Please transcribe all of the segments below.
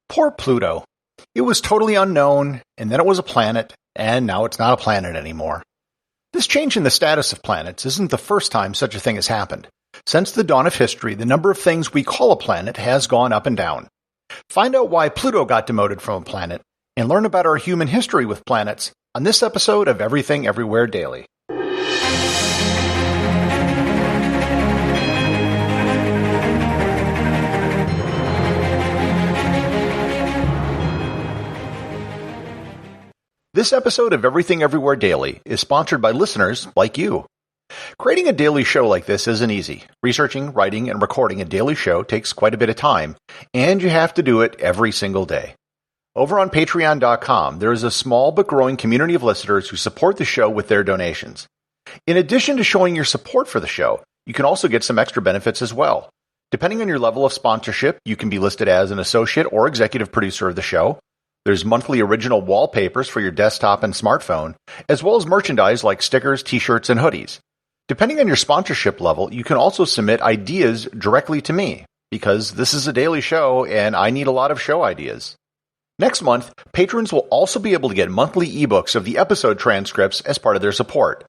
Poor Pluto. It was totally unknown, and then it was a planet, and now it's not a planet anymore. This change in the status of planets isn't the first time such a thing has happened. Since the dawn of history, the number of things we call a planet has gone up and down. Find out why Pluto got demoted from a planet, and learn about our human history with planets on this episode of Everything Everywhere Daily. This episode of Everything Everywhere Daily is sponsored by listeners like you. Creating a daily show like this isn't easy. Researching, writing, and recording a daily show takes quite a bit of time, and you have to do it every single day. Over on Patreon.com, there is a small but growing community of listeners who support the show with their donations. In addition to showing your support for the show, you can also get some extra benefits as well. Depending on your level of sponsorship, you can be listed as an associate or executive producer of the show. There's monthly original wallpapers for your desktop and smartphone, as well as merchandise like stickers, t-shirts, and hoodies. Depending on your sponsorship level, you can also submit ideas directly to me, because this is a daily show and I need a lot of show ideas. Next month, patrons will also be able to get monthly ebooks of the episode transcripts as part of their support.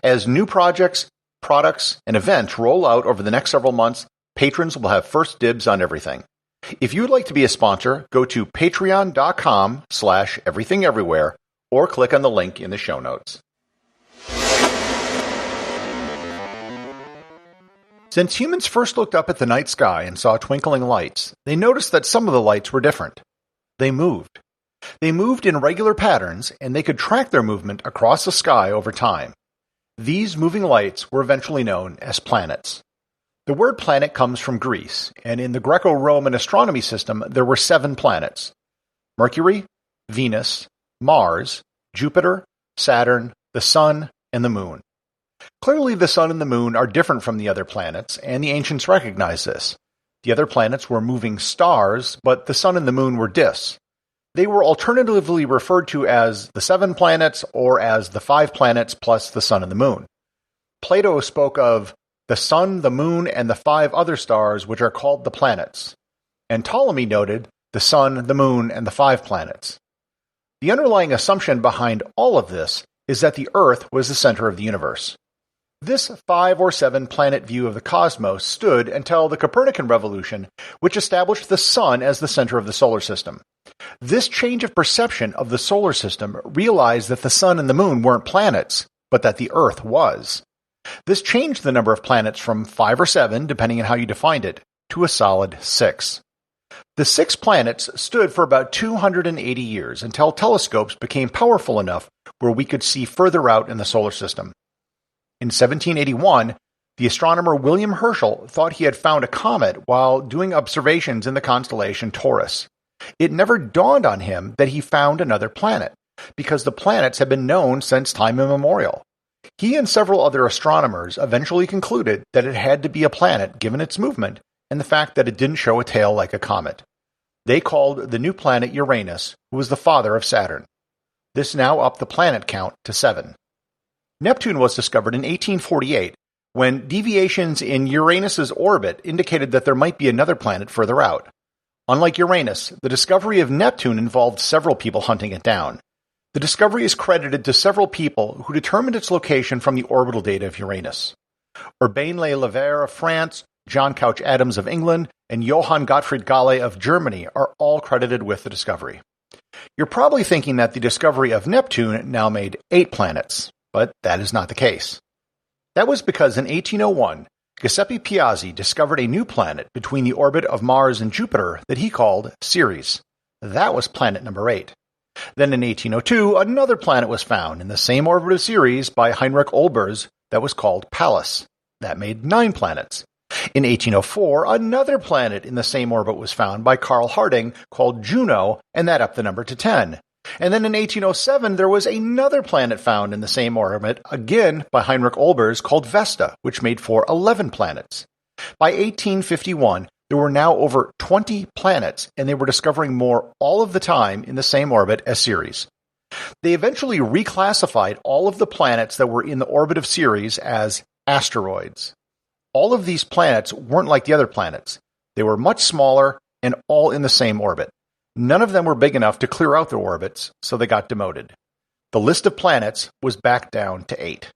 As new projects, products, and events roll out over the next several months, patrons will have first dibs on everything. If you would like to be a sponsor, go to patreon.com/everythingeverywhere or click on the link in the show notes. Since humans first looked up at the night sky and saw twinkling lights, they noticed that some of the lights were different. They moved. They moved in regular patterns, and they could track their movement across the sky over time. These moving lights were eventually known as planets. The word planet comes from Greece, and in the Greco-Roman astronomy system, there were 7 planets: Mercury, Venus, Mars, Jupiter, Saturn, the Sun, and the Moon. Clearly, the Sun and the Moon are different from the other planets, and the ancients recognized this. The other planets were moving stars, but the Sun and the Moon were disks. They were alternatively referred to as the 7 planets or as the 5 planets plus the Sun and the Moon. Plato spoke of the Sun, the Moon, and the 5 other stars, which are called the planets. And Ptolemy noted the Sun, the Moon, and the 5 planets. The underlying assumption behind all of this is that the Earth was the center of the universe. This 5 or 7 planet view of the cosmos stood until the Copernican revolution, which established the Sun as the center of the solar system. This change of perception of the solar system realized that the Sun and the Moon weren't planets, but that the Earth was. This changed the number of planets from 5 or 7, depending on how you defined it, to a solid 6. The 6 planets stood for about 280 years until telescopes became powerful enough where we could see further out in the solar system. In 1781, the astronomer William Herschel thought he had found a comet while doing observations in the constellation Taurus. It never dawned on him that he found another planet, because the planets had been known since time immemorial. He and several other astronomers eventually concluded that it had to be a planet given its movement and the fact that it didn't show a tail like a comet. They called the new planet Uranus, who was the father of Saturn. This now upped the planet count to 7. Neptune was discovered in 1848, when deviations in Uranus's orbit indicated that there might be another planet further out. Unlike Uranus, the discovery of Neptune involved several people hunting it down. The discovery is credited to several people who determined its location from the orbital data of Uranus. Urbain Le Lever of France, John Couch Adams of England, and Johann Gottfried Galle of Germany are all credited with the discovery. You're probably thinking that the discovery of Neptune now made 8 planets, but that is not the case. That was because in 1801, Giuseppe Piazzi discovered a new planet between the orbit of Mars and Jupiter that he called Ceres. That was planet number 8. Then in 1802, another planet was found in the same orbit of Ceres by Heinrich Olbers that was called Pallas. That made 9 planets. In 1804, another planet in the same orbit was found by Carl Harding called Juno, and that upped the number to 10. And then in 1807, there was another planet found in the same orbit, again by Heinrich Olbers, called Vesta, which made for 11 planets. By 1851, there were now over 20 planets, and they were discovering more all of the time in the same orbit as Ceres. They eventually reclassified all of the planets that were in the orbit of Ceres as asteroids. All of these planets weren't like the other planets. They were much smaller and all in the same orbit. None of them were big enough to clear out their orbits, so they got demoted. The list of planets was back down to 8.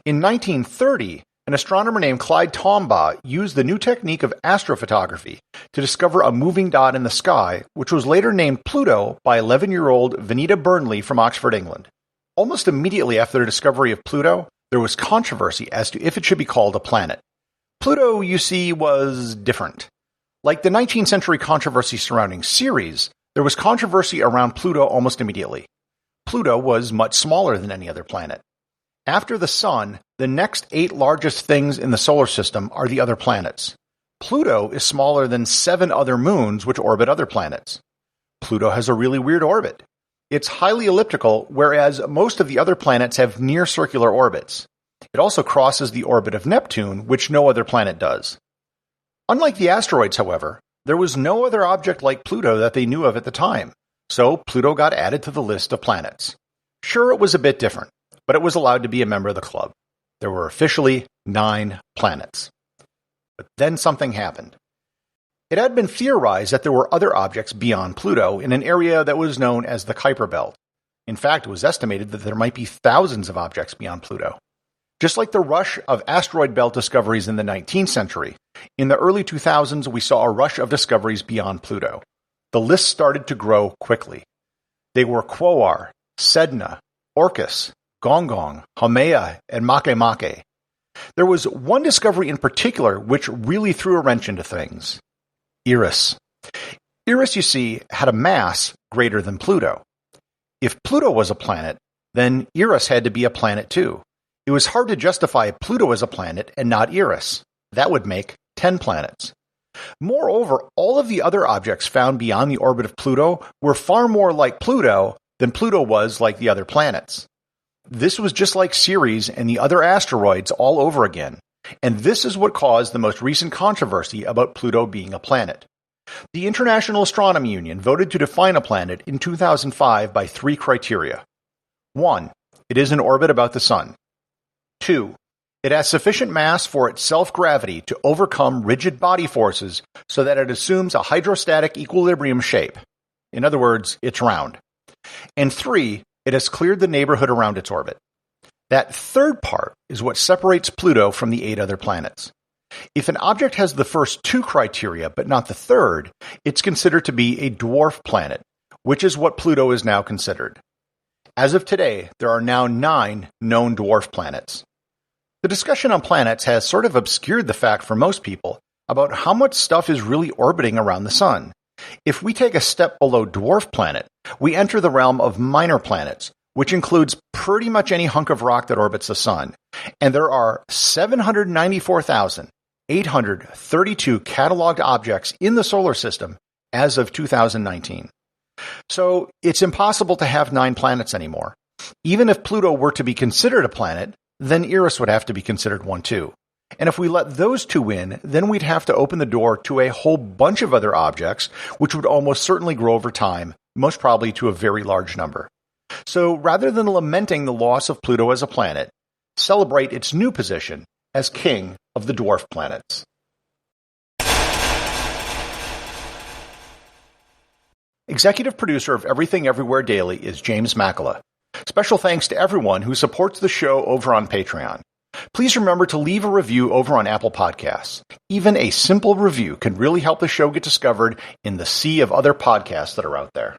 In 1930, an astronomer named Clyde Tombaugh used the new technique of astrophotography to discover a moving dot in the sky, which was later named Pluto by 11-year-old Venita Burnley from Oxford, England. Almost immediately after the discovery of Pluto, there was controversy as to if it should be called a planet. Pluto, you see, was different. Like the 19th century controversy surrounding Ceres, there was controversy around Pluto almost immediately. Pluto was much smaller than any other planet. After the Sun, the next 8 largest things in the solar system are the other planets. Pluto is smaller than 7 other moons which orbit other planets. Pluto has a really weird orbit. It's highly elliptical, whereas most of the other planets have near-circular orbits. It also crosses the orbit of Neptune, which no other planet does. Unlike the asteroids, however, there was no other object like Pluto that they knew of at the time, so Pluto got added to the list of planets. Sure, it was a bit different, but it was allowed to be a member of the club. There were officially 9 planets. But then something happened. It had been theorized that there were other objects beyond Pluto in an area that was known as the Kuiper Belt. In fact, it was estimated that there might be thousands of objects beyond Pluto. Just like the rush of asteroid belt discoveries in the 19th century, in the early 2000s we saw a rush of discoveries beyond Pluto. The list started to grow quickly. They were Quoar, Sedna, Orcus, Gong, Haumea, and Makemake. There was one discovery in particular which really threw a wrench into things. Eris. Eris, you see, had a mass greater than Pluto. If Pluto was a planet, then Eris had to be a planet too. It was hard to justify Pluto as a planet and not Eris. That would make 10 planets. Moreover, all of the other objects found beyond the orbit of Pluto were far more like Pluto than Pluto was like the other planets. This was just like Ceres and the other asteroids all over again, and this is what caused the most recent controversy about Pluto being a planet. The International Astronomy Union voted to define a planet in 2005 by 3 criteria. 1. It is in orbit about the Sun. 2. It has sufficient mass for its self-gravity to overcome rigid body forces so that it assumes a hydrostatic equilibrium shape. In other words, it's round. And 3. It has cleared the neighborhood around its orbit. That third part is what separates Pluto from the 8 other planets. If an object has the first 2 criteria but not the third, it's considered to be a dwarf planet, which is what Pluto is now considered. As of today, there are now 9 known dwarf planets. The discussion on planets has sort of obscured the fact for most people about how much stuff is really orbiting around the Sun. If we take a step below dwarf planet, we enter the realm of minor planets, which includes pretty much any hunk of rock that orbits the Sun, and there are 794,832 cataloged objects in the solar system as of 2019. So it's impossible to have 9 planets anymore. Even if Pluto were to be considered a planet, then Eris would have to be considered one too. And if we let those 2 in, then we'd have to open the door to a whole bunch of other objects, which would almost certainly grow over time, most probably to a very large number. So rather than lamenting the loss of Pluto as a planet, celebrate its new position as king of the dwarf planets. Executive producer of Everything Everywhere Daily is James Makala. Special thanks to everyone who supports the show over on Patreon. Please remember to leave a review over on Apple Podcasts. Even a simple review can really help the show get discovered in the sea of other podcasts that are out there.